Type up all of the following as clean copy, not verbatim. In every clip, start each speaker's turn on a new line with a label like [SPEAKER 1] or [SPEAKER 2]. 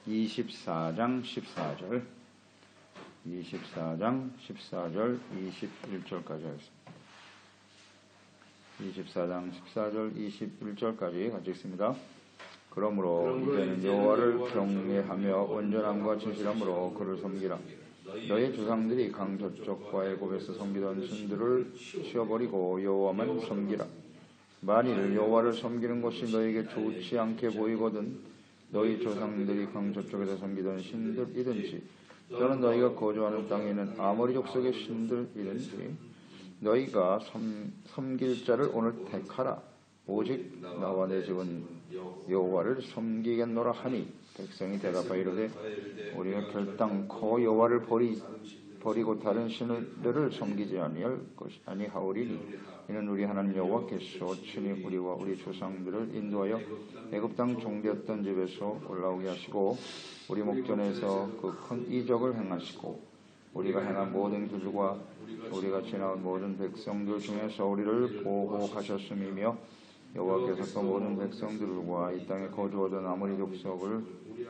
[SPEAKER 1] 24장 14절, 24장 14절, 21절까지 하겠습니다. 24장 14절, 21절까지 같이 읽습니다. 그러므로 이제는 여호와를 경외하며 온전함과 진실함으로 그를 섬기라. 너희 조상들이 강 저쪽과 애굽에서 섬기던 신들을 치워버리고 여호와만 섬기라. 만일 여호와를 섬기는 것이 너에게 좋지 않게 보이거든 너희 조상들이 강 저쪽에서 섬기던 신들이든지 또는 너희가 거주하는 땅에 있는 아모리 족속의 신들이든지 너희가 섬길 자를 오늘 택하라. 오직 나와 내 집은 여호와를 섬기겠노라 하니 백성이 대답하여 이르되 우리가 결단코 여호와를 버리고 다른 신들을 섬기지 아니하오리니 이는 우리 하나님 여호와께서 친히 우리와 우리 조상들을 인도하여 애굽 땅 종되었던 집에서 올라오게 하시고 우리 목전에서 그 큰 이적을 행하시고 우리가 행한 모든 길과 우리가 지나온 모든 백성들 중에서 우리를 보호하셨음이며 여호와께서 또 모든 백성들과 이 땅에 거주하던 아모리 족속을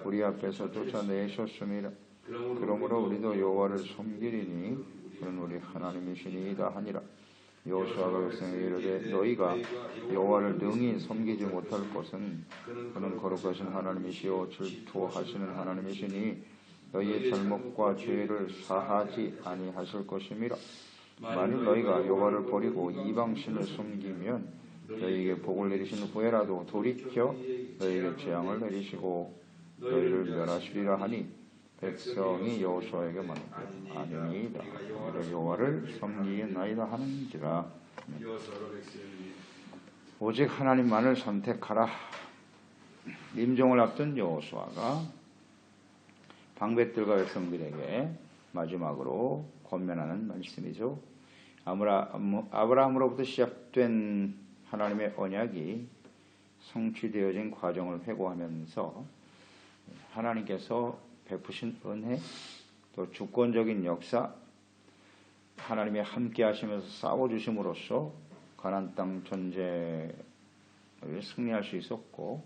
[SPEAKER 1] 우리 앞에서 쫓아내셨음이라. 그러므로 우리도 여호와를 섬기리니 그는 우리 하나님이시니이다 하니라. 여호수아가 백성에게 이르되 너희가 여호와를 능히 섬기지 못할 것은 그는 거룩하신 하나님이시요 질투하시는 하나님이시니 너희의 잘못과 죄를 사하지 아니하실 것임이라. 만일 너희가 여호와를 버리고 이방신을 섬기면 너희에게 복을 내리신 후에라도 돌이켜 너희에게 재앙을 내리시고 너희를 멸하시리라 하니 백성이 여호수아에게 말하되 아니니이다. 우리가 여호와를 섬기겠나이다 하는지라. 오직 하나님만을 선택하라. 임종을 앞둔 여호수아가 방백들과 백성들에게 마지막으로 권면하는 말씀이죠. 아브라함으로부터 시작된 하나님의 언약이 성취되어진 과정을 회고하면서 하나님께서 베푸신 은혜, 또 주권적인 역사, 하나님이 함께 하시면서 싸워주심으로써 가나안 땅 전쟁을 승리할 수 있었고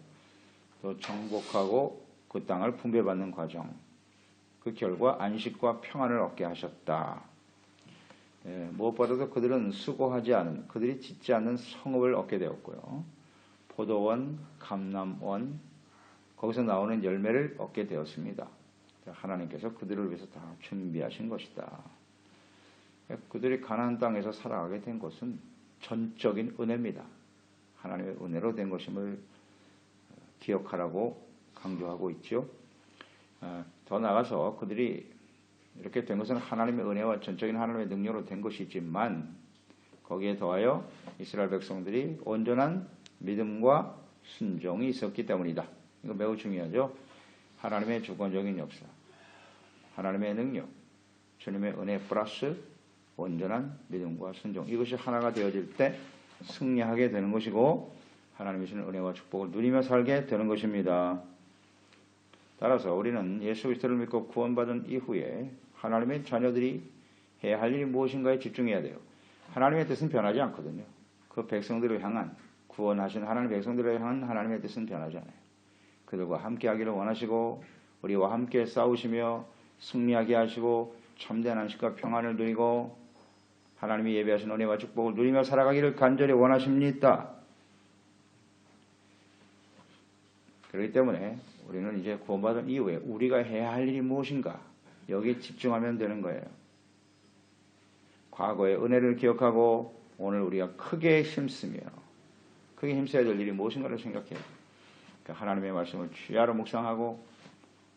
[SPEAKER 1] 또 정복하고 그 땅을 분배받는 과정, 그 결과 안식과 평안을 얻게 하셨다. 무엇보다도 그들은 수고하지 않은, 그들이 짓지 않는 성읍을 얻게 되었고요. 포도원, 감람원, 거기서 나오는 열매를 얻게 되었습니다. 하나님께서 그들을 위해서 다 준비하신 것이다. 그들이 가나안 땅에서 살아가게 된 것은 전적인 은혜입니다. 하나님의 은혜로 된 것임을 기억하라고 강조하고 있죠. 더 나아가서 그들이 이렇게 된 것은 하나님의 은혜와 전적인 하나님의 능력으로 된 것이지만 거기에 더하여 이스라엘 백성들이 온전한 믿음과 순종이 있었기 때문이다. 이거 매우 중요하죠. 하나님의 주권적인 역사, 하나님의 능력, 주님의 은혜 플러스 온전한 믿음과 순종, 이것이 하나가 되어질 때 승리하게 되는 것이고 하나님의 주시는 은혜와 축복을 누리며 살게 되는 것입니다. 따라서 우리는 예수 그리스도를 믿고 구원받은 이후에 하나님의 자녀들이 해야 할 일이 무엇인가에 집중해야 돼요. 하나님의 뜻은 변하지 않거든요. 그 백성들을 향한, 구원하신 하나님의 백성들을 향한 하나님의 뜻은 변하지 않아요. 그들과 함께 하기를 원하시고 우리와 함께 싸우시며 승리하게 하시고 참된 안식과 평안을 누리고 하나님이 예배하신 은혜와 축복을 누리며 살아가기를 간절히 원하십니다. 그렇기 때문에 우리는 이제 구원받은 이후에 우리가 해야 할 일이 무엇인가 여기에 집중하면 되는 거예요. 과거의 은혜를 기억하고 오늘 우리가 크게 힘써야 될 일이 무엇인가를 생각해요. 하나님의 말씀을 주야로 묵상하고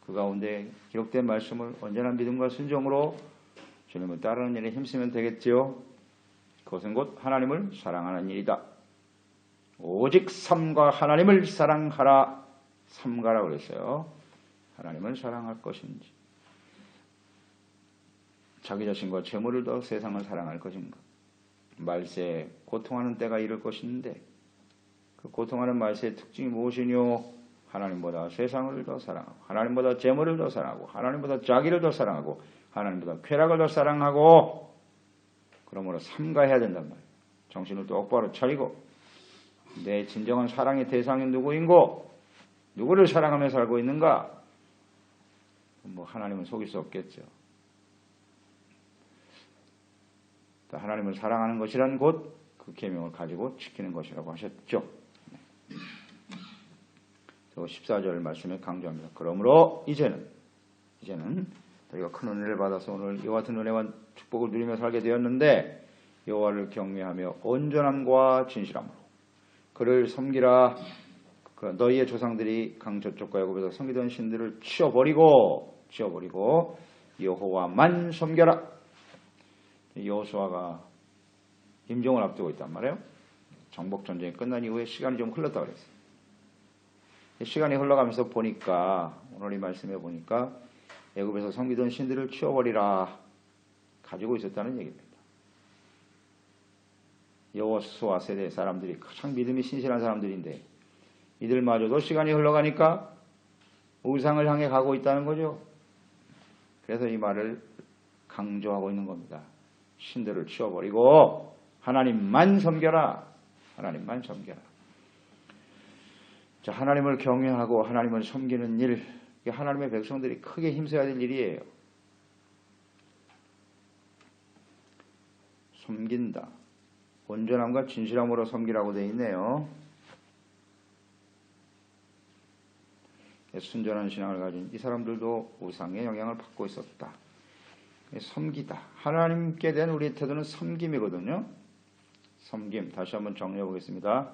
[SPEAKER 1] 그 가운데 기록된 말씀을 온전한 믿음과 순종으로 주님을 따르는 일에 힘쓰면 되겠지요. 그것은 곧 하나님을 사랑하는 일이다. 오직 삼가 하나님을 사랑하라. 삼가라고 그랬어요. 하나님을 사랑할 것인지 자기 자신과 재물을 더 세상을 사랑할 것인가. 말세에 고통하는 때가 이를 것인데 그 고통하는 말세의 특징이 무엇이뇨? 하나님보다 세상을 더 사랑하고 하나님보다 재물을 더 사랑하고 하나님보다 자기를 더 사랑하고 하나님보다 쾌락을 더 사랑하고 그러므로 삼가해야 된단 말이에요. 정신을 똑바로 차리고 내 진정한 사랑의 대상이 누구인고 누구를 사랑하며 살고 있는가? 뭐 하나님은 속일 수 없겠죠. 하나님을 사랑하는 것이란 곧 그 계명을 가지고 지키는 것이라고 하셨죠. 14절 말씀에 강조합니다. 그러므로 이제는 우리가 큰 은혜를 받아서 오늘 이와 같은 은혜와 축복을 누리며 살게 되었는데 여호와를 경외하며 온전함과 진실함으로 그를 섬기라. 너희의 조상들이 강저쪽과 애굽에서 섬기던 신들을 치워버리고 여호와만 섬겨라. 여호수아가 임종을 앞두고 있단 말이에요. 정복전쟁이 끝난 이후에 시간이 좀 흘렀다고 그랬어요. 시간이 흘러가면서 보니까 오늘 이 말씀에 보니까 애굽에서 섬기던 신들을 치워버리라 가지고 있었다는 얘기입니다. 여호수아 세대 사람들이 가장 믿음이 신실한 사람들인데 이들마저도 시간이 흘러가니까 우상을 향해 가고 있다는 거죠. 그래서 이 말을 강조하고 있는 겁니다. 신들을 치워버리고 하나님만 섬겨라. 하나님만 섬겨라. 자, 하나님을 경외하고 하나님을 섬기는 일, 이게 하나님의 백성들이 크게 힘써야 될 일이에요. 섬긴다. 온전함과 진실함으로 섬기라고 되어 있네요. 순전한 신앙을 가진 이 사람들도 우상의 영향을 받고 있었다. 섬기다. 하나님께 대한 우리의 태도는 섬김이거든요. 섬김. 다시 한번 정리해 보겠습니다.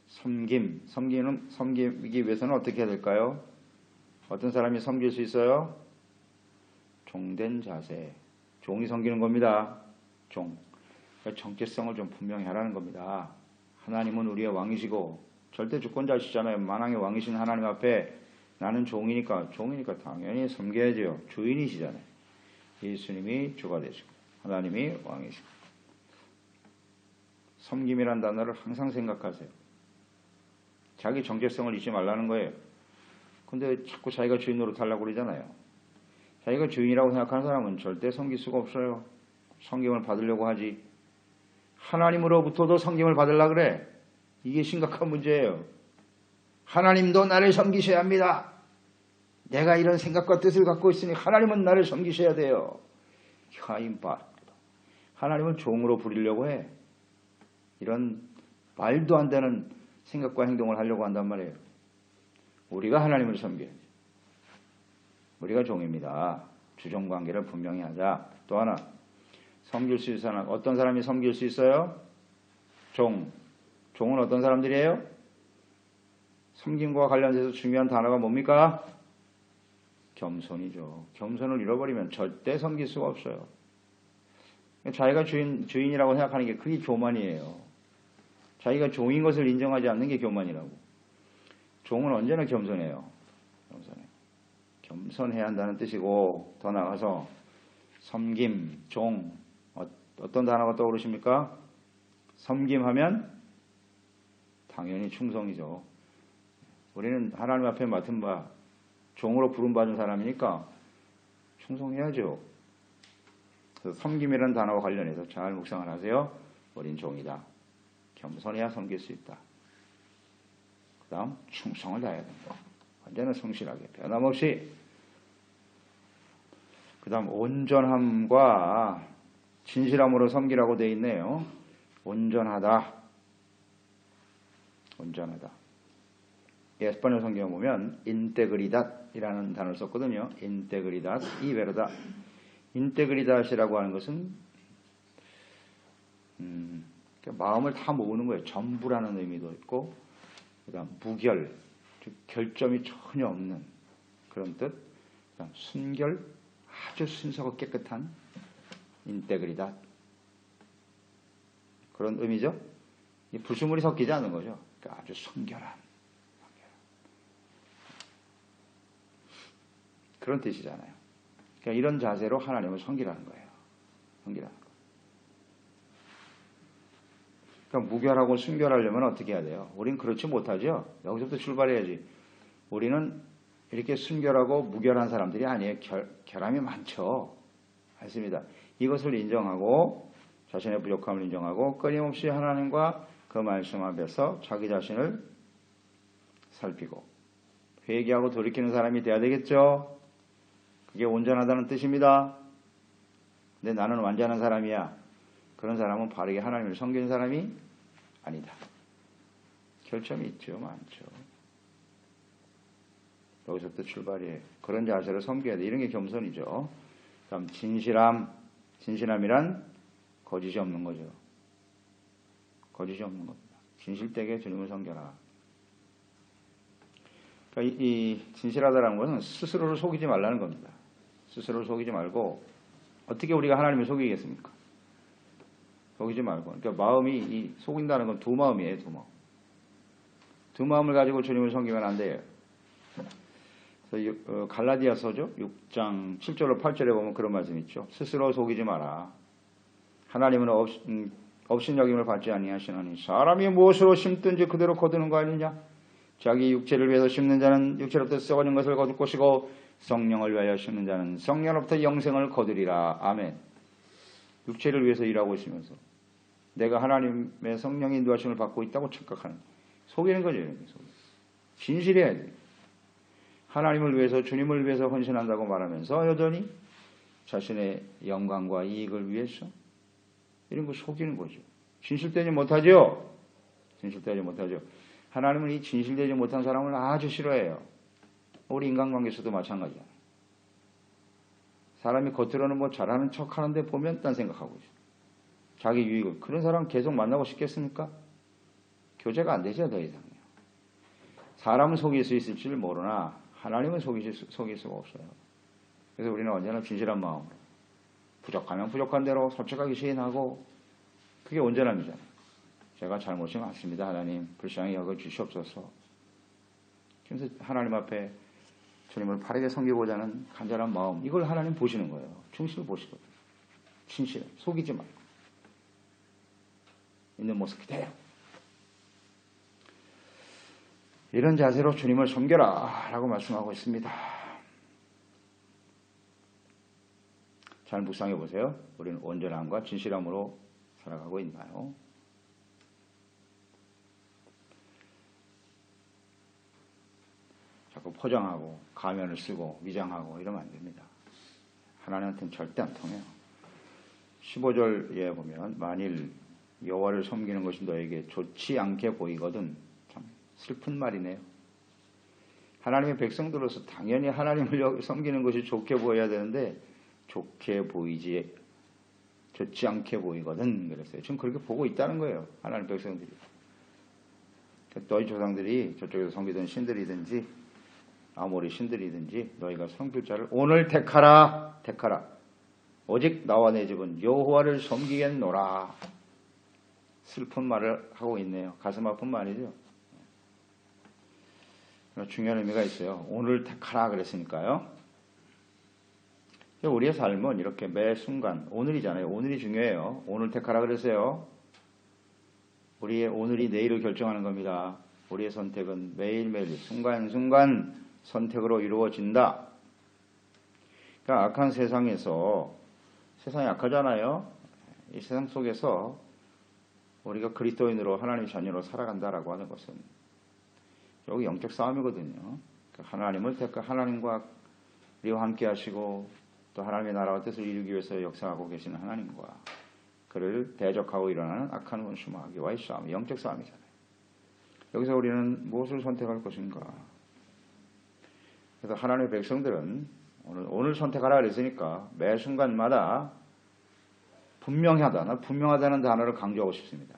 [SPEAKER 1] 섬기기 위해서는 어떻게 해야 될까요? 어떤 사람이 섬길 수 있어요? 종된 자세. 종이 섬기는 겁니다. 종. 정체성을 좀 분명히 하라는 겁니다. 하나님은 우리의 왕이시고 절대 주권자시잖아요. 만왕의 왕이신 하나님 앞에 나는 종이니까 당연히 섬겨야죠. 주인이시잖아요. 예수님이 주가 되시고 하나님이 왕이시고. 섬김이란 단어를 항상 생각하세요. 자기 정체성을 잊지 말라는 거예요. 근데 자꾸 자기가 주인 노릇하려고 그러잖아요. 자기가 주인이라고 생각하는 사람은 절대 섬길 수가 없어요. 섬김을 받으려고 하지. 하나님으로부터도 섬김을 받으려고 그래. 이게 심각한 문제예요. 하나님도 나를 섬기셔야 합니다. 내가 이런 생각과 뜻을 갖고 있으니 하나님은 나를 섬기셔야 돼요. 하임바. 하나님은 종으로 부리려고 해. 이런 말도 안 되는 생각과 행동을 하려고 한단 말이에요. 우리가 하나님을 섬겨야지. 우리가 종입니다. 주종관계를 분명히 하자. 또 하나, 섬길 수 있는 사람, 어떤 사람이 섬길 수 있어요? 종. 종은 어떤 사람들이에요? 섬김과 관련해서 중요한 단어가 뭡니까? 겸손이죠. 겸손을 잃어버리면 절대 섬길 수가 없어요. 자기가 주인이라고 생각하는 게 그게 교만이에요. 자기가 종인 것을 인정하지 않는 게 교만이라고. 종은 언제나 겸손해요. 겸손해야 한다는 뜻이고, 더 나아가서 섬김, 종, 어떤 단어가 떠오르십니까? 섬김하면 당연히 충성이죠. 우리는 하나님 앞에 맡은 바, 종으로 부름받은 사람이니까 충성해야죠. 그래서 섬김이라는 단어와 관련해서 잘 묵상을 하세요. 우린 종이다. 겸손해야 섬길 수 있다. 그 다음 충성을 다해야 된다. 언제나 성실하게 변함없이. 그 다음 온전함과 진실함으로 섬기라고 되어 있네요. 온전하다. 에스파뇰 성경에 보면 인테그리닷이라는 단어를 썼거든요. 인테그리닷, 이베르다. 인테그리닷이라고 하는 것은 마음을 다 모으는 거예요. 전부라는 의미도 있고, 그다음 무결, 즉 결점이 전혀 없는 그런 뜻. 그다음 순결, 아주 순수하고 깨끗한 인테그리닷. 그런 의미죠. 이 불순물이 섞이지 않는 거죠. 그러니까 아주 순결한. 그런 뜻이잖아요. 그러니까 이런 자세로 하나님을 섬기라는 거예요. 그러니까 무결하고 순결하려면 어떻게 해야 돼요? 우린 그렇지 못하죠. 여기서부터 출발해야지. 우리는 이렇게 순결하고 무결한 사람들이 아니에요. 결함이 많죠. 맞습니다. 이것을 인정하고 자신의 부족함을 인정하고 끊임없이 하나님과 그 말씀 앞에서 자기 자신을 살피고 회개하고 돌이키는 사람이 돼야 되겠죠. 그게 온전하다는 뜻입니다. 근데 나는 완전한 사람이야. 그런 사람은 바르게 하나님을 섬기는 사람이 아니다. 결점이 있죠. 많죠. 여기서부터 출발이에요. 그런 자세로 섬겨야 돼. 이런 게 겸손이죠. 다음 진실함. 진실함이란 거짓이 없는 거죠. 거짓이 없는 겁니다. 진실되게 주님을 섬겨라. 그러니까 이 진실하다라는 것은 스스로를 속이지 말라는 겁니다. 스스로를 속이지 말고 어떻게 우리가 하나님을 속이겠습니까? 속이지 말고. 그러니까 마음이 이 속인다는 건 두 마음이에요. 두 마음. 두 마음을 가지고 주님을 섬기면 안 돼요. 그래서 갈라디아서죠. 6장 7절로 8절에 보면 그런 말씀이 있죠. 스스로 속이지 마라. 하나님은 업신여김을 받지 아니하시나니 사람이 무엇으로 심든지 그대로 거두는 거 아니냐. 자기 육체를 위해서 심는 자는 육체로부터 썩어진 것을 거둘 것이고 성령을 위하여 심는 자는 성령으로부터 영생을 거두리라. 아멘. 육체를 위해서 일하고 있으면서 내가 하나님의 성령의 인도하심을 받고 있다고 착각하는 속이는 거죠. 진실해야 돼요. 하나님을 위해서 주님을 위해서 헌신한다고 말하면서 여전히 자신의 영광과 이익을 위해서 이런 거 속이는 거죠. 진실되지 못하죠. 진실되지 못하죠. 하나님은 이 진실되지 못한 사람을 아주 싫어해요. 우리 인간관계에서도 마찬가지야. 사람이 겉으로는 뭐 잘하는 척 하는데 보면 딴 생각하고 있어. 자기 유익을. 그런 사람 계속 만나고 싶겠습니까? 교제가 안 되죠, 더 이상요. 사람은 속일 수 있을지를 모르나 하나님은 속일 수가 없어요. 그래서 우리는 언제나 진실한 마음으로 부족하면 부족한 대로 솔직하게 시인하고 그게 온전함이잖아요. 제가 잘못이 많습니다. 하나님 불쌍히 여겨 주시옵소서. 그래서 하나님 앞에 주님을 바르게 섬기고자 하는 간절한 마음 이걸 하나님 보시는 거예요. 충실을 보시거든요. 진실 속이지 말고 있는 모습 그대로 이런 자세로 주님을 섬겨라 라고 말씀하고 있습니다. 잘 묵상해 보세요. 우리는 온전함과 진실함으로 살아가고 있나요? 자꾸 포장하고 가면을 쓰고 위장하고 이러면 안 됩니다. 하나님한테는 절대 안 통해요. 15절에 보면 만일 여호와를 섬기는 것이 너에게 좋지 않게 보이거든. 참 슬픈 말이네요. 하나님의 백성들로서 당연히 하나님을 섬기는 것이 좋게 보여야 되는데 좋지 않게 보이거든 그랬어요. 지금 그렇게 보고 있다는 거예요. 하나님 백성들이. 너희 조상들이 저쪽에서 섬기던 신들이든지 아모리 신들이든지 너희가 섬길 자를 오늘 택하라. 오직 나와 내 집은 여호와를 섬기겠노라. 슬픈 말을 하고 있네요. 가슴 아픈 말이죠. 중요한 의미가 있어요. 오늘 택하라 그랬으니까요. 우리의 삶은 이렇게 매 순간 오늘이잖아요. 오늘이 중요해요. 오늘 택하라 그랬어요. 우리의 오늘이 내일을 결정하는 겁니다. 우리의 선택은 매일매일 순간순간 선택으로 이루어진다. 그러니까 악한 세상에서 세상이 악하잖아요. 이 세상 속에서 우리가 그리스도인으로 하나님의 자녀로 살아간다라고 하는 것은 여기 영적 싸움이거든요. 하나님을 택하 하나님과 우리와 함께 하시고 또 하나님의 나라와 뜻을 이루기 위해서 역사하고 계시는 하나님과 그를 대적하고 일어나는 악한 원수 마귀와의 싸움, 영적 싸움이잖아요. 여기서 우리는 무엇을 선택할 것인가? 그래서 하나님의 백성들은 오늘 선택하라 그랬으니까 매 순간마다 분명하다는 단어를 강조하고 싶습니다.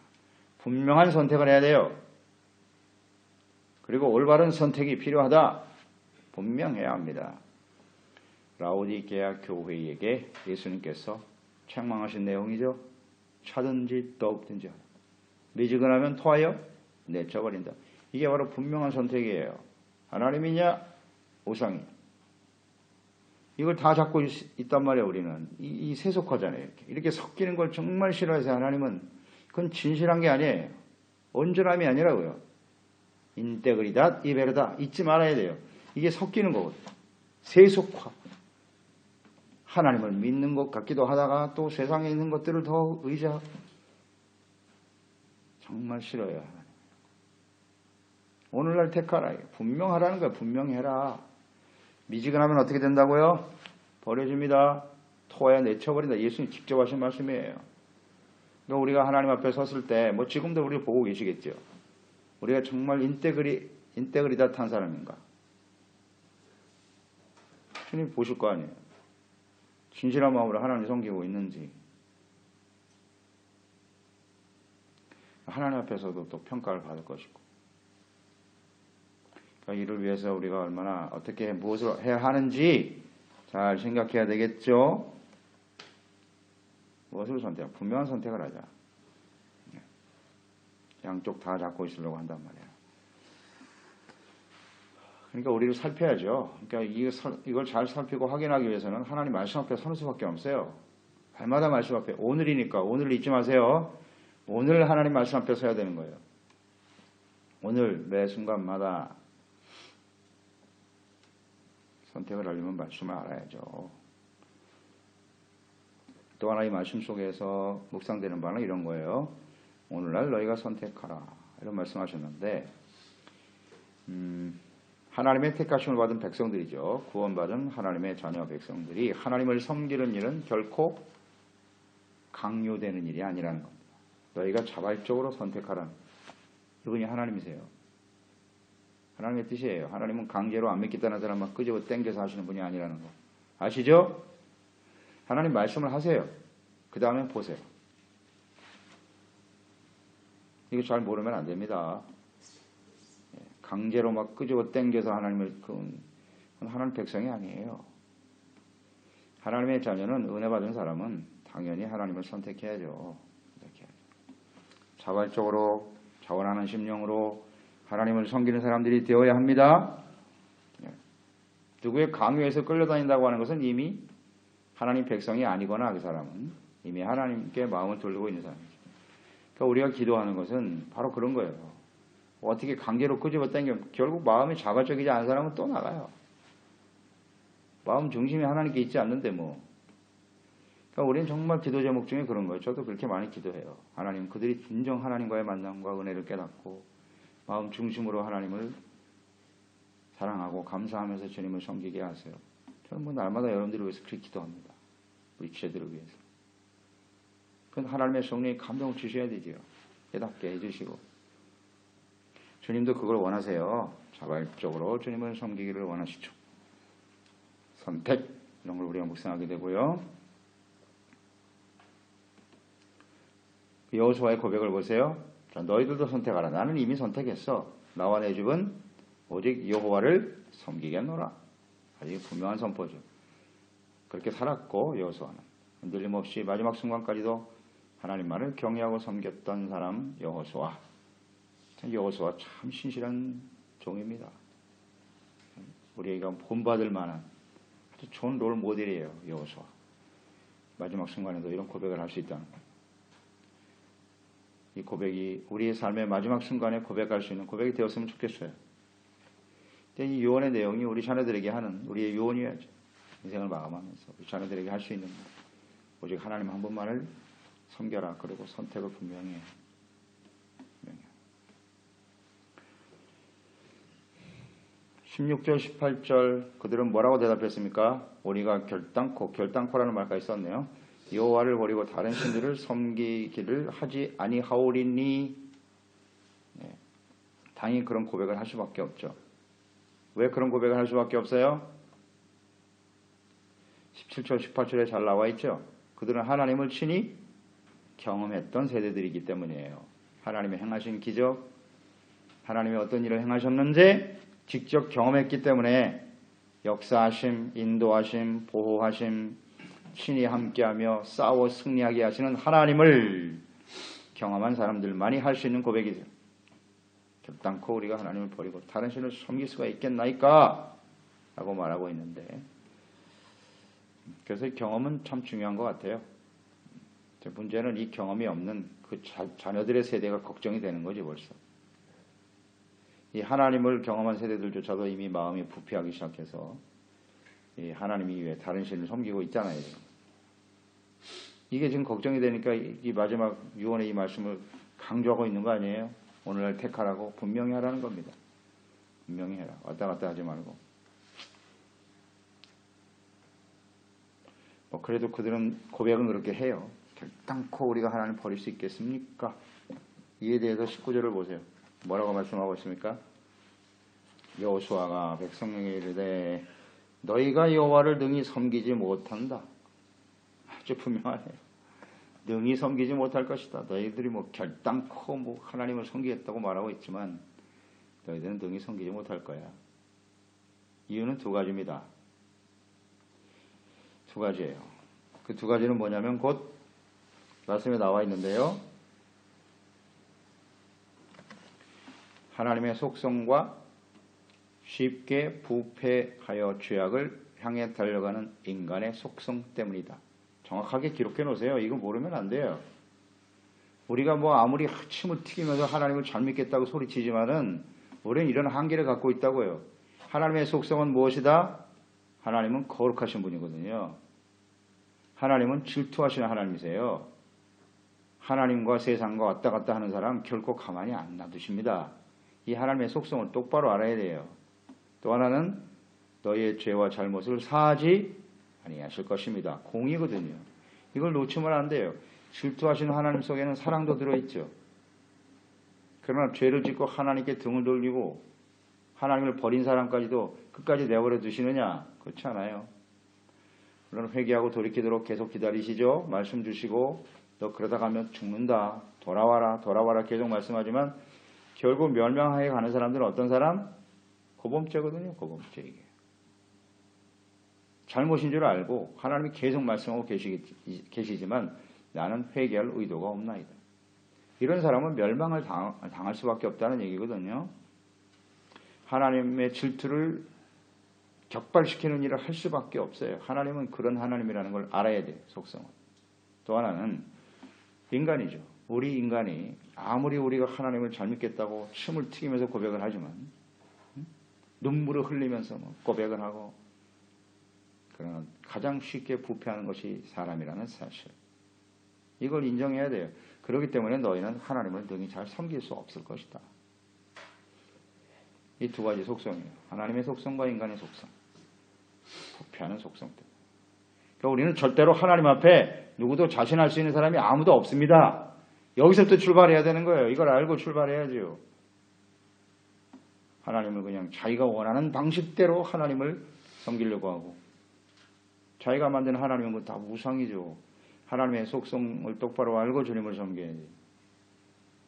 [SPEAKER 1] 분명한 선택을 해야 돼요. 그리고 올바른 선택이 필요하다. 분명해야 합니다. 라오디게아 교회에게 예수님께서 책망하신 내용이죠. 차든지 떠엎든지 미지근하면 토하여 내쳐버린다. 이게 바로 분명한 선택이에요. 하나님이냐 우상이냐. 이걸 다 잡고 있단 말이에요. 우리는 이 세속화잖아요. 이렇게 섞이는 걸 정말 싫어해서 하나님은 그건 진실한 게 아니에요. 온전함이 아니라고요. 인테그리다 이베르다 잊지 말아야 돼요. 이게 섞이는 거거든요. 세속화. 하나님을 믿는 것 같기도 하다가 또 세상에 있는 것들을 더 의지하고 정말 싫어요. 오늘날 택하라. 분명하라는 거야. 분명해라. 미지근하면 어떻게 된다고요? 버려집니다. 토에 내쳐버린다. 예수님 직접 하신 말씀이에요. 그러니까 우리가 하나님 앞에 섰을 때 뭐 지금도 우리를 보고 계시겠죠. 우리가 정말 인테그리다한 사람인가? 주님 보실 거 아니에요. 진실한 마음으로 하나님 섬기고 있는지. 하나님 앞에서도 또 평가를 받을 것이고. 그러니까 이를 위해서 우리가 얼마나 어떻게 무엇을 해야 하는지 잘 생각해야 되겠죠. 무엇을 선택? 분명한 선택을 하자. 양쪽 다 잡고 있으려고 한단 말이에요. 그러니까 우리를 살펴야죠. 그러니까 이걸 잘 살피고 확인하기 위해서는 하나님 말씀 앞에 서는 수밖에 없어요. 날마다 말씀 앞에. 오늘이니까 오늘을 잊지 마세요. 오늘 하나님 말씀 앞에 서야 되는 거예요. 오늘 매 순간마다 선택을 하려면 말씀을 알아야죠. 또 하나 이 말씀 속에서 묵상되는 바는 이런 거예요. 오늘날 너희가 선택하라. 이런 말씀하셨는데 하나님의 택하심을 받은 백성들이죠. 구원받은 하나님의 자녀 백성들이 하나님을 섬기는 일은 결코 강요되는 일이 아니라는 겁니다. 너희가 자발적으로 선택하라는 이분이 하나님이세요. 하나님의 뜻이에요. 하나님은 강제로 안 믿겠다는 사람만 끄집어 땡겨서 하시는 분이 아니라는 거. 아시죠? 하나님 말씀을 하세요. 그 다음에 보세요. 이거 잘 모르면 안 됩니다. 강제로 막 끄집어 땡겨서 하나님을 그건 하나님 백성이 아니에요. 하나님의 자녀는 은혜 받은 사람은 당연히 하나님을 선택해야죠. 자발적으로 자원하는 심령으로 하나님을 섬기는 사람들이 되어야 합니다. 누구의 강요에서 끌려다닌다고 하는 것은 이미 하나님 백성이 아니거나 그 사람은 이미 하나님께 마음을 돌리고 있는 사람이죠. 그러니까 우리가 기도하는 것은 바로 그런 거예요. 어떻게 강제로 끄집어 당겨 결국 마음이 자발적이지 않은 사람은 또 나가요. 마음 중심이 하나님께 있지 않는데 뭐. 그러니까 우리는 정말 기도 제목 중에 그런 거예요. 저도 그렇게 많이 기도해요. 하나님 그들이 진정 하나님과의 만남과 은혜를 깨닫고 마음 중심으로 하나님을 사랑하고 감사하면서 주님을 섬기게 하세요. 저는 뭐 날마다 여러분들을 위해서 그렇게 기도합니다. 우리 지체들을 위해서. 그건 하나님의 성령이 감동을 주셔야 되지요. 깨닫게 해주시고. 주님도 그걸 원하세요. 자발적으로 주님을 섬기기를 원하시죠. 선택 이런 걸 우리가 묵상하게 되고요. 여호수아의 고백을 보세요. 자, 너희들도 선택하라. 나는 이미 선택했어. 나와 내 집은 오직 여호와를 섬기겠노라. 아주 분명한 선포죠. 그렇게 살았고 여호수아는 흔들림 없이 마지막 순간까지도 하나님만을 경외하고 섬겼던 사람 여호수아. 여호수아 참 신실한 종입니다. 우리가 본받을 만한 아주 좋은 롤 모델이에요. 여호수아. 마지막 순간에도 이런 고백을 할 수 있다는 거예요. 이 고백이 우리의 삶의 마지막 순간에 고백할 수 있는 고백이 되었으면 좋겠어요. 이 유언의 내용이 우리 자녀들에게 하는 우리의 유언이어야죠. 인생을 마감하면서 우리 자녀들에게 할 수 있는 것. 오직 하나님 한 분만을 섬겨라. 그리고 선택을 분명히 해. 16절 18절 그들은 뭐라고 대답했습니까? 우리가 결단코라는 말까지 썼네요. 여호와를 버리고 다른 신들을 섬기기를 하지 아니하오리니. 네. 당연히 그런 고백을 할 수밖에 없죠. 왜 그런 고백을 할 수밖에 없어요? 17절 18절에 잘 나와 있죠. 그들은 하나님을 친히 경험했던 세대들이기 때문이에요. 하나님의 행하신 기적, 하나님이 어떤 일을 행하셨는지 직접 경험했기 때문에 역사하심, 인도하심, 보호하심, 친히 함께하며 싸워 승리하게 하시는 하나님을 경험한 사람들만이 할 수 있는 고백이죠. 결단코 우리가 하나님을 버리고 다른 신을 섬길 수가 있겠나이까? 라고 말하고 있는데, 그래서 이 경험은 참 중요한 것 같아요. 문제는 이 경험이 없는 그 자녀들의 세대가 걱정이 되는 거지 벌써. 이 하나님을 경험한 세대들조차도 이미 마음이 부패하기 시작해서 이 하나님 이외에 다른 신을 섬기고 있잖아요. 이게 지금 걱정이 되니까 이 마지막 유언의 이 말씀을 강조하고 있는 거 아니에요? 오늘날 택하라고 분명히 하라는 겁니다. 분명히 해라. 왔다 갔다 하지 말고. 뭐 그래도 그들은 고백은 그렇게 해요. 결단코 우리가 하나님 버릴 수 있겠습니까? 이에 대해서 19절을 보세요. 뭐라고 말씀하고 있습니까? 여호수아가 백성에게 이르되 너희가 여호와를 능히 섬기지 못한다. 아주 분명하네요. 능히 섬기지 못할 것이다. 너희들이 뭐 결단코 뭐 하나님을 섬기겠다고 말하고 있지만 너희들은 능히 섬기지 못할 거야. 이유는 두 가지입니다. 두 가지예요. 그 두 가지는 뭐냐면 곧 말씀에 나와 있는데요. 하나님의 속성과 쉽게 부패하여 죄악을 향해 달려가는 인간의 속성 때문이다. 정확하게 기록해 놓으세요. 이거 모르면 안 돼요. 우리가 뭐 아무리 침을 튀기면서 하나님을 잘 믿겠다고 소리치지만은 우리는 이런 한계를 갖고 있다고요. 하나님의 속성은 무엇이다? 하나님은 거룩하신 분이거든요. 하나님은 질투하시는 하나님이세요. 하나님과 세상과 왔다 갔다 하는 사람 결코 가만히 안 놔두십니다. 이 하나님의 속성을 똑바로 알아야 돼요. 또 하나는 너희의 죄와 잘못을 사하지 아니하실 것입니다. 공이거든요. 이걸 놓치면 안 돼요. 질투하시는 하나님 속에는 사랑도 들어있죠. 그러나 죄를 짓고 하나님께 등을 돌리고 하나님을 버린 사람까지도 끝까지 내버려 두시느냐? 그렇지 않아요. 물론 회개하고 돌이키도록 계속 기다리시죠. 말씀 주시고 너 그러다 가면 죽는다. 돌아와라 돌아와라 계속 말씀하지만 결국 멸망하게 가는 사람들은 어떤 사람? 고범죄거든요. 고범죄 이게. 잘못인 줄 알고 하나님이 계속 말씀하고 계시지만 나는 회개할 의도가 없나이다. 이런 사람은 멸망을 당할 수밖에 없다는 얘기거든요. 하나님의 질투를 격발시키는 일을 할 수밖에 없어요. 하나님은 그런 하나님이라는 걸 알아야 돼요. 속성은. 또 하나는 인간이죠. 우리 인간이 아무리 우리가 하나님을 잘 믿겠다고 침을 튀기면서 고백을 하지만 눈물을 흘리면서 고백을 하고 그러나 가장 쉽게 부패하는 것이 사람이라는 사실. 이걸 인정해야 돼요. 그렇기 때문에 너희는 하나님을 능히 잘 섬길 수 없을 것이다. 이 두 가지 속성이에요. 하나님의 속성과 인간의 속성. 부패하는 속성 때문에. 그러니까 우리는 절대로 하나님 앞에 누구도 자신할 수 있는 사람이 아무도 없습니다. 여기서부터 출발해야 되는 거예요. 이걸 알고 출발해야죠. 하나님을 그냥 자기가 원하는 방식대로 하나님을 섬기려고 하고 자기가 만든 하나님은 그거 다 우상이죠. 하나님의 속성을 똑바로 알고 주님을 섬겨야지.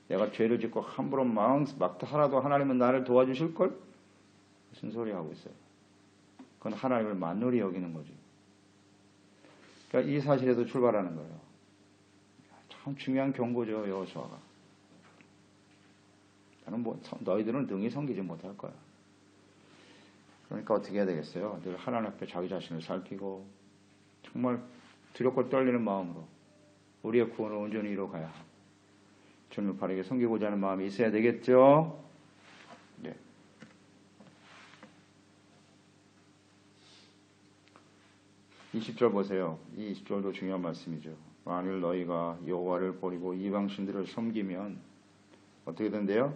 [SPEAKER 1] 내가 죄를 짓고 함부로 막 하라도 하나님은 나를 도와주실걸? 무슨 소리 하고 있어요. 그건 하나님을 만홀히 여기는 거죠. 그러니까 이 사실에서 출발하는 거예요. 참 중요한 경고죠. 여호수아가. 나는 너희들은 능히 섬기지 못할 거야. 그러니까 어떻게 해야 되겠어요? 늘 하나님 앞에 자기 자신을 살피고 정말 두렵고 떨리는 마음으로 우리의 구원을 온전히 이뤄가야 하고 주님을 바르게 섬기고자 하는 마음이 있어야 되겠죠? 네. 이 20절 보세요. 이 20절도 중요한 말씀이죠. 만일 너희가 여호와를 버리고 이방신들을 섬기면 어떻게 된대요?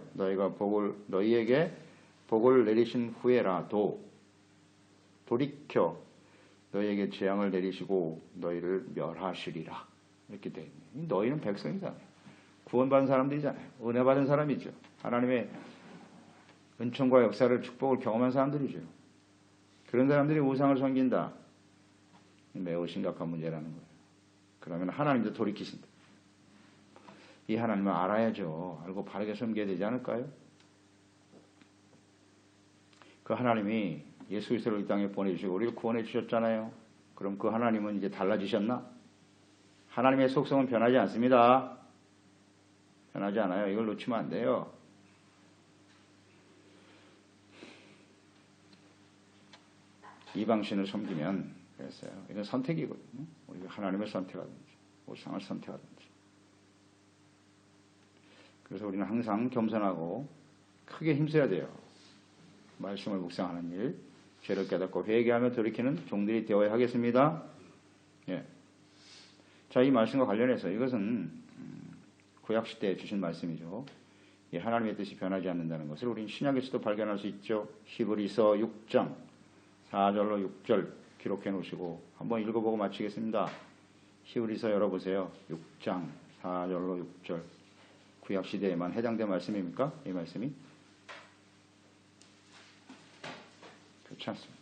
[SPEAKER 1] 너희에게 복을 내리신 후에라도 돌이켜 너희에게 재앙을 내리시고 너희를 멸하시리라. 이렇게 돼 있네요. 너희는 백성이잖아요. 구원받은 사람들이잖아요. 은혜 받은 사람이죠. 하나님의 은총과 역사를 축복을 경험한 사람들이죠. 그런 사람들이 우상을 섬긴다. 매우 심각한 문제라는 거예요. 그러면 하나님도 돌이키신다. 이 하나님을 알아야죠. 알고 바르게 섬겨야 되지 않을까요? 그 하나님이 예수 그리스도를 이 땅에 보내주시고 우리를 구원해 주셨잖아요. 그럼 그 하나님은 이제 달라지셨나? 하나님의 속성은 변하지 않습니다. 변하지 않아요. 이걸 놓치면 안 돼요. 이방신을 섬기면 그랬어요. 이건 선택이거든요. 우리가 하나님을 선택하든지 우상을 선택하든지. 그래서 우리는 항상 겸손하고 크게 힘써야 돼요. 말씀을 묵상하는 일, 죄를 깨닫고 회개하며 돌이키는 종들이 되어야 하겠습니다. 예. 자, 이 말씀과 관련해서 이것은 구약시대에 주신 말씀이죠. 이 하나님의 뜻이 변하지 않는다는 것을 우리는 신약에서도 발견할 수 있죠. 히브리서 6장 4절로 6절 기록해 놓으시고 한번 읽어보고 마치겠습니다. 히브리서 열어보세요. 6장 4절로 6절. 구약시대에만 해당된 말씀입니까? 이 말씀이? 그렇지 않습니다.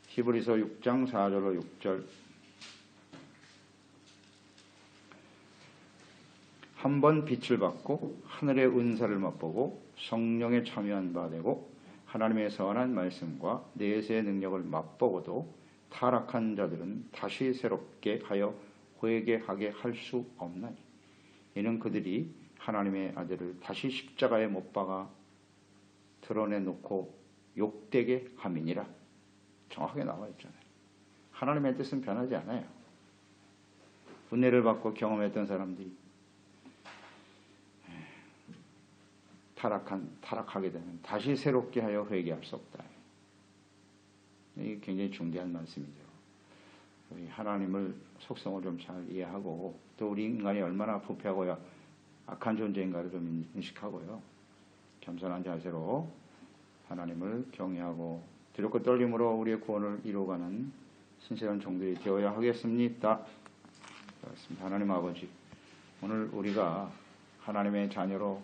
[SPEAKER 1] 히브리서 6장 4절로 6절. 한 번 빛을 받고 하늘의 은사를 맛보고 성령에 참여한 바 되고 하나님의 선한 말씀과 내세의 능력을 맛보고도 타락한 자들은 다시 새롭게 하여 회개하게 할 수 없나니 이는 그들이 하나님의 아들을 다시 십자가에 못 박아 드러내놓고 욕되게 함이니라. 정확하게 나와 있잖아요. 하나님의 뜻은 변하지 않아요. 은혜를 받고 경험했던 사람들이 타락하게 되면 다시 새롭게 하여 회개할 수 없다. 이게 굉장히 중대한 말씀이죠. 우리 하나님을 속성을 좀 잘 이해하고 또 우리 인간이 얼마나 부패하고 악한 존재인가를 좀 인식하고요. 겸손한 자세로 하나님을 경외하고 두렵고 떨림으로 우리의 구원을 이루어가는 신실한 종들이 되어야 하겠습니다. 그렇습니다. 하나님 아버지, 오늘 우리가 하나님의 자녀로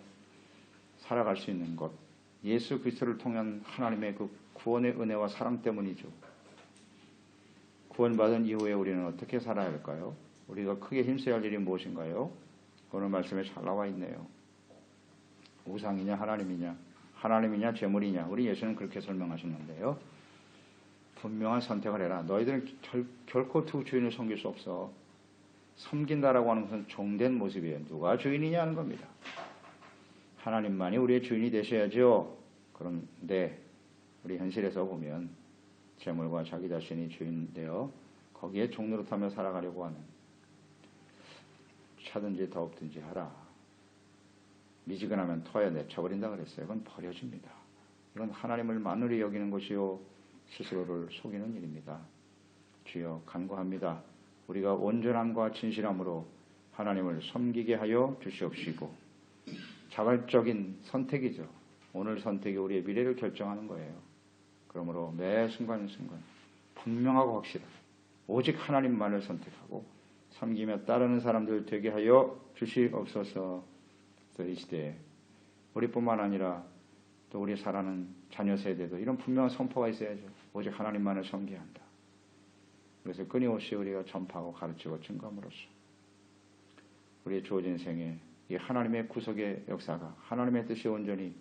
[SPEAKER 1] 살아갈 수 있는 것, 예수 그리스도를 통한 하나님의 그 구원의 은혜와 사랑 때문이죠. 구원받은 이후에 우리는 어떻게 살아야 할까요? 우리가 크게 힘써야 할 일이 무엇인가요? 오늘 말씀에 잘 나와 있네요. 우상이냐 하나님이냐 재물이냐. 우리 예수는 그렇게 설명하셨는데요. 분명한 선택을 해라. 너희들은 결코 두 주인을 섬길 수 없어. 섬긴다라고 하는 것은 종된 모습이에요. 누가 주인이냐 하는 겁니다. 하나님만이 우리의 주인이 되셔야죠. 그런데 우리 현실에서 보면 재물과 자기 자신이 주인 되어 거기에 종노릇하며 살아가려고 하는, 차든지 더없든지 하라. 미지근하면 터에 내쳐버린다 그랬어요. 이건 버려집니다. 이건 하나님을 만으로 여기는 것이요 스스로를 속이는 일입니다. 주여 간구합니다. 우리가 온전함과 진실함으로 하나님을 섬기게 하여 주시옵시고, 자발적인 선택이죠. 오늘 선택이 우리의 미래를 결정하는 거예요. 그러므로 매 순간순간 분명하고 확실하게 오직 하나님만을 선택하고 섬기며 따르는 사람들 되게 하여 주시옵소서. 또 이 시대에 우리뿐만 아니라 또 우리 살아가는 자녀 세대도 이런 분명한 선포가 있어야죠. 오직 하나님만을 섬겨야 한다. 그래서 끊임없이 우리가 전파하고 가르치고 증거함으로써 우리의 주어진 생에 이 하나님의 구속의 역사가, 하나님의 뜻이 온전히